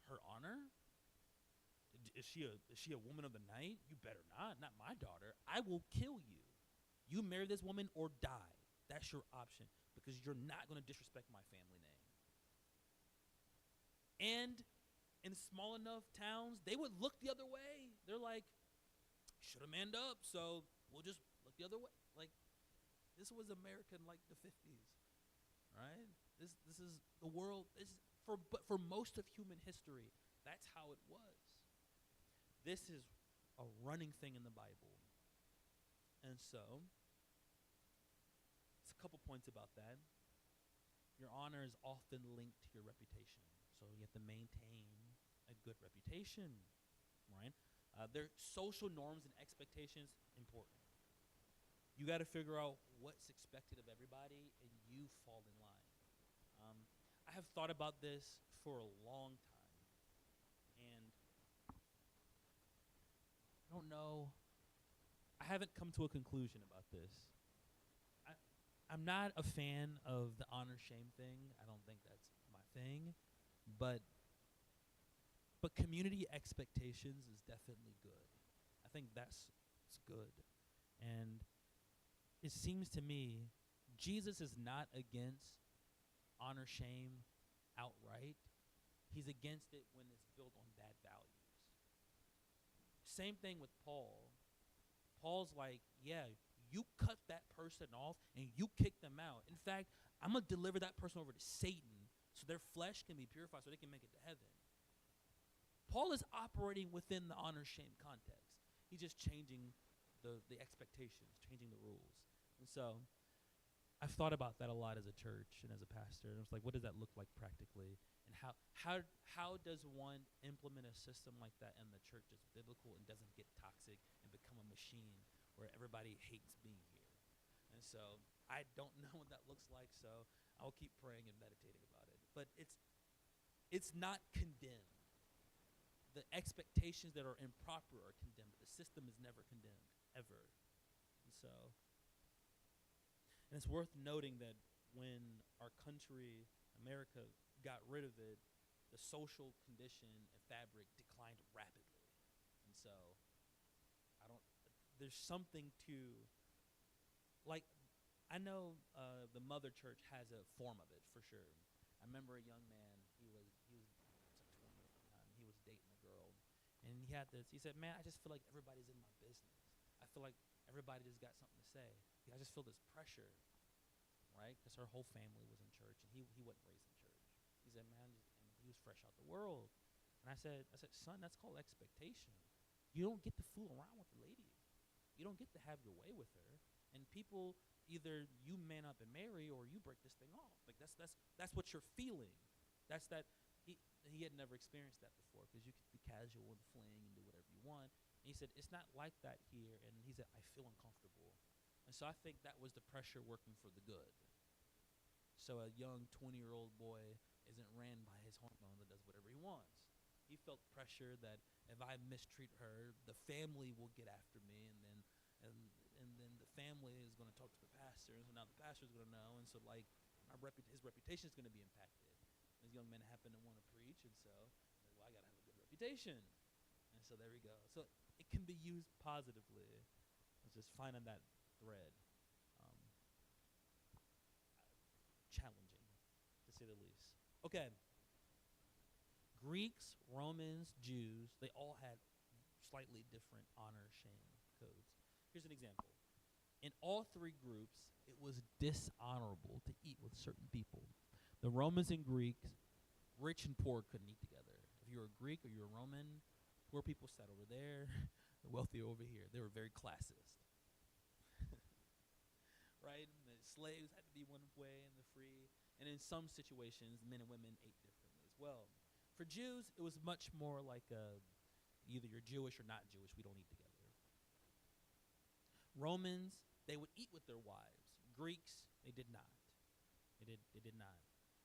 Her honor? Is she a woman of the night? You better not. Not my daughter. I will kill you. You marry this woman or die. That's your option because you're not going to disrespect my family name. And in small enough towns, they would look the other way. They're like, should have manned up, so we'll just look the other way. Like, this was America in like the 50s, right? This is the world. But for most of human history, that's how it was. This is a running thing in the Bible. And so, it's a couple points about that. Your honor is often linked to your reputation. So you have to maintain a good reputation, right? Their social norms and expectations, important. You got to figure out what's expected of everybody, and you fall in line. I have thought about this for a long time, and I don't know. I haven't come to a conclusion about this. I'm not a fan of the honor shame thing. I don't think that's my thing, but community expectations is definitely good. I think it's good. And it seems to me Jesus is not against honor shame outright. He's against it when it's built on bad values. Same thing with Paul. Paul's like, yeah, you cut that person off and you kick them out. In fact, I'm going to deliver that person over to Satan so their flesh can be purified so they can make it to heaven. Paul is operating within the honor-shame context. He's just changing the expectations, changing the rules. And so I've thought about that a lot as a church and as a pastor. And I was like, what does that look like practically? And how does one implement a system like that in the church that's biblical and doesn't get toxic and become a machine where everybody hates being here? And so I don't know what that looks like, so I'll keep praying and meditating about it. But it's not condemned. The expectations that are improper are condemned. The system is never condemned, ever. And it's worth noting that when our country, America, got rid of it, the social condition and fabric declined rapidly. And so there's something to, like, I know the mother church has a form of it for sure. I remember a young man, he was like 20 at the time, he was dating a girl, and he said, man, I just feel like everybody's in my business. I feel like everybody just got something to say. I just feel this pressure, right? Because her whole family was in church, and he wasn't raised in church. He said, man, and he was fresh out the world. And I said, son, that's called expectation. You don't get to fool around with the lady. You don't get to have your way with her. And people, either you man up and marry, or you break this thing off. Like that's what you're feeling. That's that. He had never experienced that before, because you could be casual and fling and do whatever you want. And he said, it's not like that here. And he said, I feel uncomfortable. And so I think that was the pressure working for the good. So a young 20-year-old boy isn't ran by his hormones and does whatever he wants. He felt pressure that if I mistreat her, the family will get after me, and then the family is going to talk to the pastor, and so now the pastor is going to know, and so like his reputation is going to be impacted. This young man happened to want to preach, and so I got to have a good reputation. And so there we go. So it can be used positively. It's just finding that thread. Challenging, to say the least. Okay. Greeks, Romans, Jews, they all had slightly different honor-shame codes. Here's an example. In all three groups, it was dishonorable to eat with certain people. The Romans and Greeks, rich and poor couldn't eat together. If you were a Greek or you were a Roman, poor people sat over there, the wealthy over here. They were very classist. Right? And the slaves had to be one way and the free. And in some situations, men and women ate differently as well. For Jews, it was much more like either you're Jewish or not Jewish. We don't eat together. Romans, they would eat with their wives. Greeks, they did not. They did not.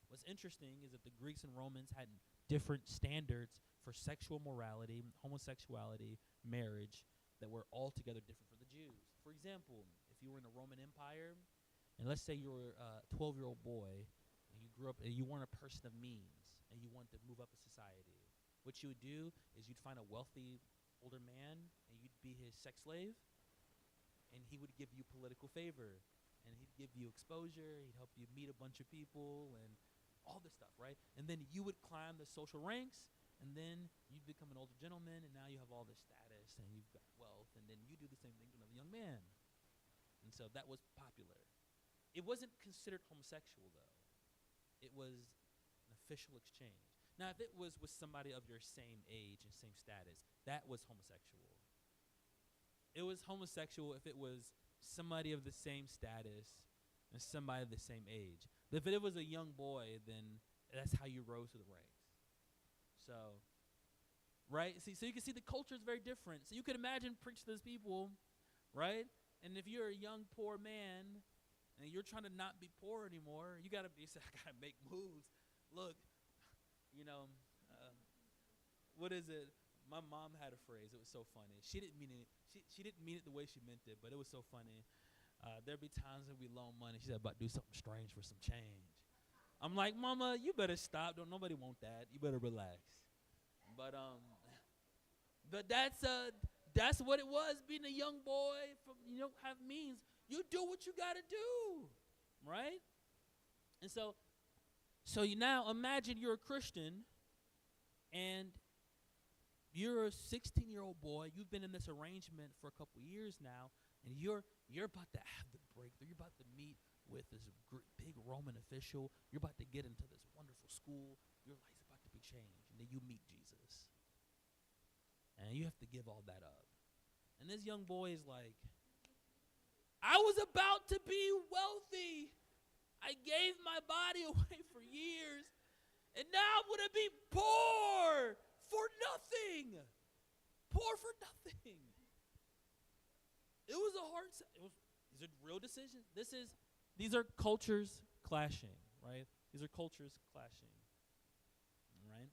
What's interesting is that the Greeks and Romans had different standards for sexual morality, homosexuality, marriage, that were altogether different for the Jews. For example, if you were in the Roman Empire, and let's say you were a 12-year-old boy, and you grew up, and you weren't a person of means, and you wanted to move up in society, what you would do is you'd find a wealthy older man, and you'd be his sex slave, and he would give you political favor, and he'd give you exposure, he'd help you meet a bunch of people, and all this stuff, right? And then you would climb the social ranks, and then you'd become an older gentleman, and now you have all this status, and you've got wealth, and then you do the same thing to another young man. And so that was popular. It wasn't considered homosexual, though. It was an official exchange. Now, if it was with somebody of your same age and same status, that was homosexual. It was homosexual if it was somebody of the same status and somebody of the same age. If it was a young boy, then that's how you rose to the ranks. So, right? So you can see the culture is very different. So you could imagine preaching to those people, right? And if you're a young, poor man, and you're trying to not be poor anymore, you got to be, I got to make moves. Look, what is it? My mom had a phrase. It was so funny. She didn't mean it. She didn't mean it the way she meant it, but it was so funny. There'd be times when we loan money. She said, about to do something strange for some change. I'm like, Mama, you better stop. Don't nobody want that. You better relax. But that's what it was, being a young boy from have means. You do what you gotta do, right? And so you now imagine you're a Christian, and you're a 16-year-old boy, you've been in this arrangement for a couple years now, and you're about to have the breakthrough. You're about to meet with this big Roman official. You're about to get into this wonderful school. Your life's about to be changed, and then you meet Jesus, and you have to give all that up. And this young boy is like, I was about to be wealthy. I gave my body away for years, and now I'm going to be poor for nothing. Poor for nothing. It was a hard. These are real decisions. These are cultures clashing, right? These are cultures clashing, right?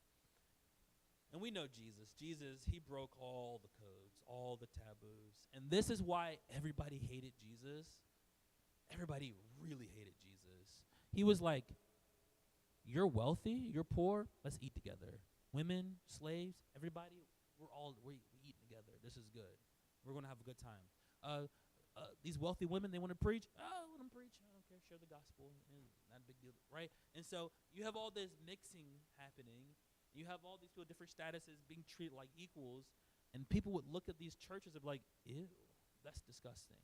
And we know Jesus. Jesus, he broke all the codes, all the taboos. And this is why everybody hated Jesus. Everybody really hated Jesus. He was like, you're wealthy, you're poor, let's eat together. Women, slaves, everybody, we eat together. This is good. We're going to have a good time. These wealthy women, they want to preach. Oh, let them preach. I don't care. Share the gospel. Not a big deal, right? And so you have all this mixing happening. You have all these people, different statuses being treated like equals. And people would look at these churches and be like, ew, that's disgusting.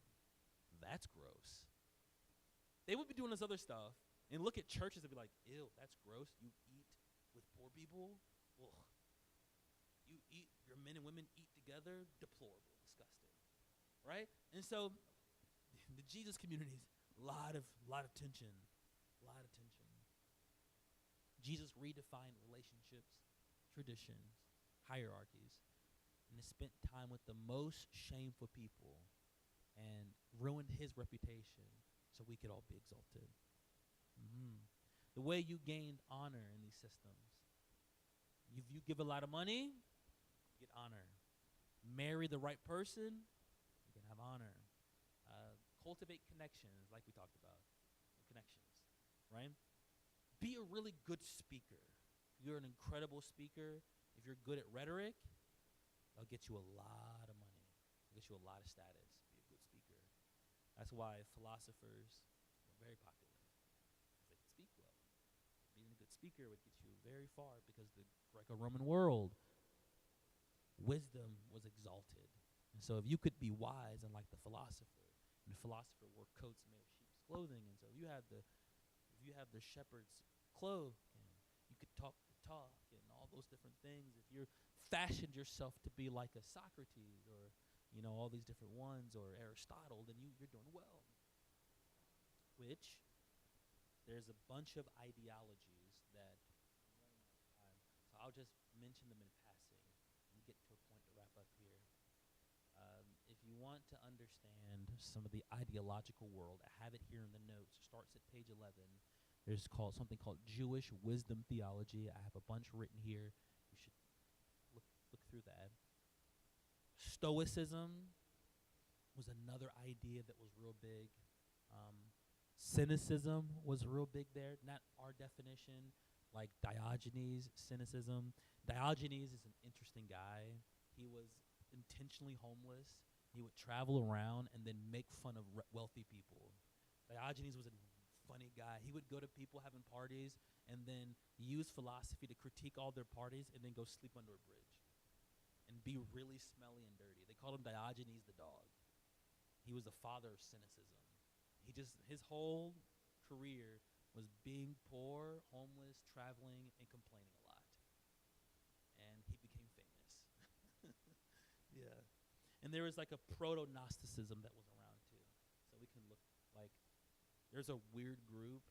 That's gross. They would be doing this other stuff and look at churches and be like, ew, that's gross. You eat with poor people? Ugh. Your men and women eat together? Deplorable, disgusting, right? And so the Jesus communities, a lot of tension. Jesus redefined relationships, traditions, hierarchies, and he spent time with the most shameful people and ruined his reputation so we could all be exalted. The way you gained honor in these systems. If you give a lot of money, you get honor. Marry the right person, you can have honor. Cultivate connections, like we talked about. Connections, right? Be a really good speaker. You're an incredible speaker. If you're good at rhetoric, that'll get you a lot of money. It'll get you a lot of status. Be a good speaker. That's why philosophers were very popular. They could speak well. Being a good speaker would get you very far because the Greco-Roman world, wisdom was exalted. And so if you could be wise and like the philosopher, and the philosopher wore coats made of sheep's clothing, and so if you have the shepherd's cloak, and you could talk the talk and all those different things, if you fashioned yourself to be like a Socrates or all these different ones or Aristotle, then you're doing well. Which there's a bunch of ideologies that so I'll just mention them in passing and get to a point to wrap up here. If you want to understand some of the ideological world, I have it here in the notes. It starts at page 11. There's something called Jewish wisdom theology. I have a bunch written here. You should look through that. Stoicism was another idea that was real big. Cynicism was real big there. Not our definition, like Diogenes' cynicism. Diogenes is an interesting guy. He was intentionally homeless. He would travel around and then make fun of wealthy people. Diogenes was a funny guy. He would go to people having parties and then use philosophy to critique all their parties and then go sleep under a bridge and be really smelly and dirty. They called him Diogenes the dog. He was the father of cynicism. His whole career was being poor, homeless, traveling, and complaining a lot. And he became famous. Yeah. And there was like a proto-Gnosticism that was around too. So we can look like, there's a weird group.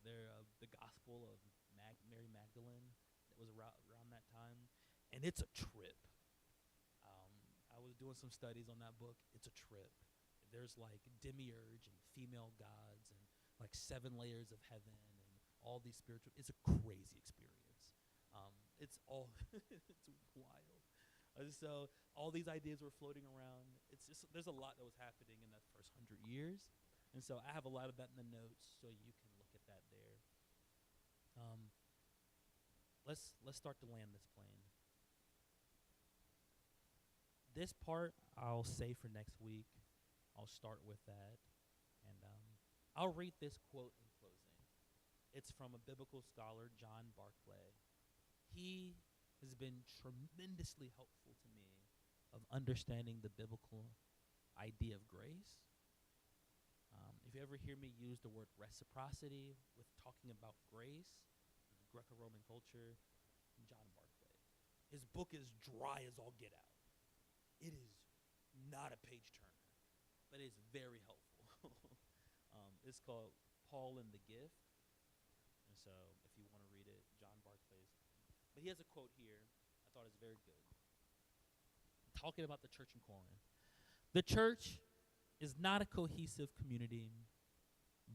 The Gospel of Mary Magdalene that was around that time. And it's a trip. I was doing some studies on that book. It's a trip. There's like demiurge and female gods and like 7 layers of heaven and all these spiritual. It's a crazy experience. It's all it's wild. So all these ideas were floating around. It's just there's a lot that was happening in that first 100 years, and so I have a lot of that in the notes, so you can look at that there. Let's start to land this plane. This part I'll save for next week. I'll start with that, and I'll read this quote in closing. It's from a biblical scholar, John Barclay. He has been tremendously helpful to me of understanding the biblical idea of grace. If you ever hear me use the word reciprocity with talking about grace, Greco-Roman culture, John Barclay. His book is dry as all get out. It is not a page turner, but it's very helpful. It's called Paul and the Gift. And so if you want to read it, John Barclay's. But he has a quote here I thought is very good. Talking about the church in Corinth. The church is not a cohesive community,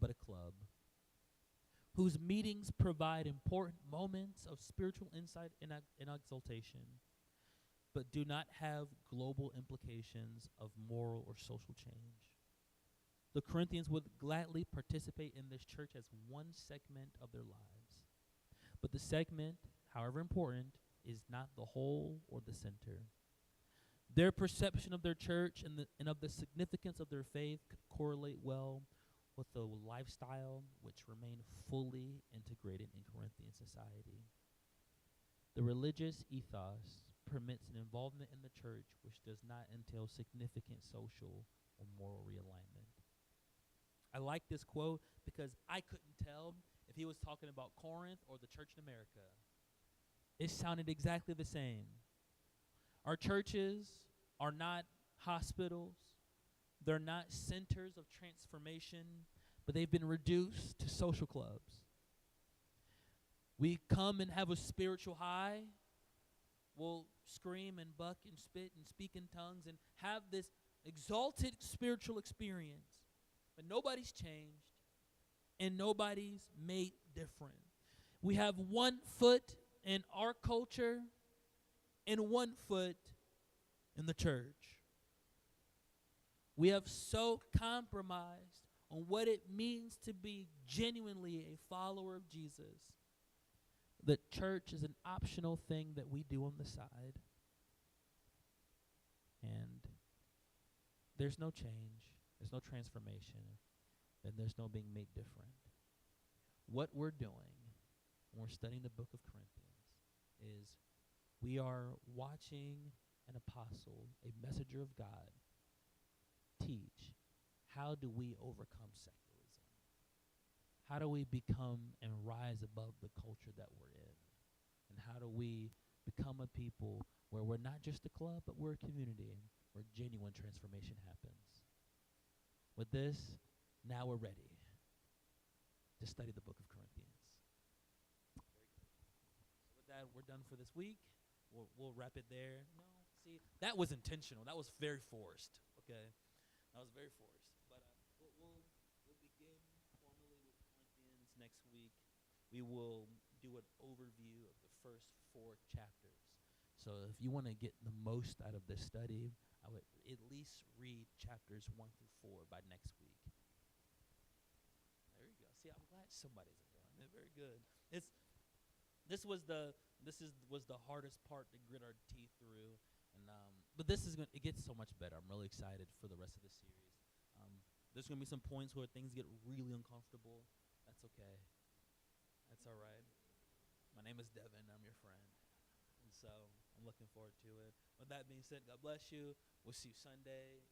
but a club whose meetings provide important moments of spiritual insight and exaltation, but do not have global implications of moral or social change. The Corinthians would gladly participate in this church as one segment of their lives, but the segment, however important, is not the whole or the center. Their perception of their church and of the significance of their faith could correlate well with the lifestyle which remained fully integrated in Corinthian society. The religious ethos permits an involvement in the church which does not entail significant social or moral realignment. I like this quote because I couldn't tell if he was talking about Corinth or the church in America. It sounded exactly the same. Our churches are not hospitals. They're not centers of transformation, but they've been reduced to social clubs. We come and have a spiritual high. We'll scream and buck and spit and speak in tongues and have this exalted spiritual experience. But nobody's changed and nobody's made different. We have one foot in our culture and one foot in the church. We have so compromised on what it means to be genuinely a follower of Jesus that church is an optional thing that we do on the side. And there's no change, there's no transformation, and there's no being made different. What we're doing when we're studying the book of Corinthians is we are watching an apostle, a messenger of God, teach how do we overcome secularism? How do we become and rise above the culture that we're in? And how do we become a people where we're not just a club, but we're a community where genuine transformation happens? With this, now we're ready to study the book of Corinthians. Very good. So with that, we're done for this week. We'll wrap it there. No, see, that was intentional. That was very forced. Okay, that was very forced. But we'll begin formally with Corinthians next week. We will do an overview of the first 4 chapters. So if you want to get the most out of this study, I would at least read chapters 1 through 4 by next week. There you go. See, I'm glad somebody's enjoying it. Very good. This was the hardest part to grit our teeth through, and but it gets so much better. I'm really excited for the rest of the series. There's gonna be some points where things get really uncomfortable. That's okay. That's all right. My name is Devin. I'm your friend, and so I'm looking forward to it. With that being said, God bless you. We'll see you Sunday.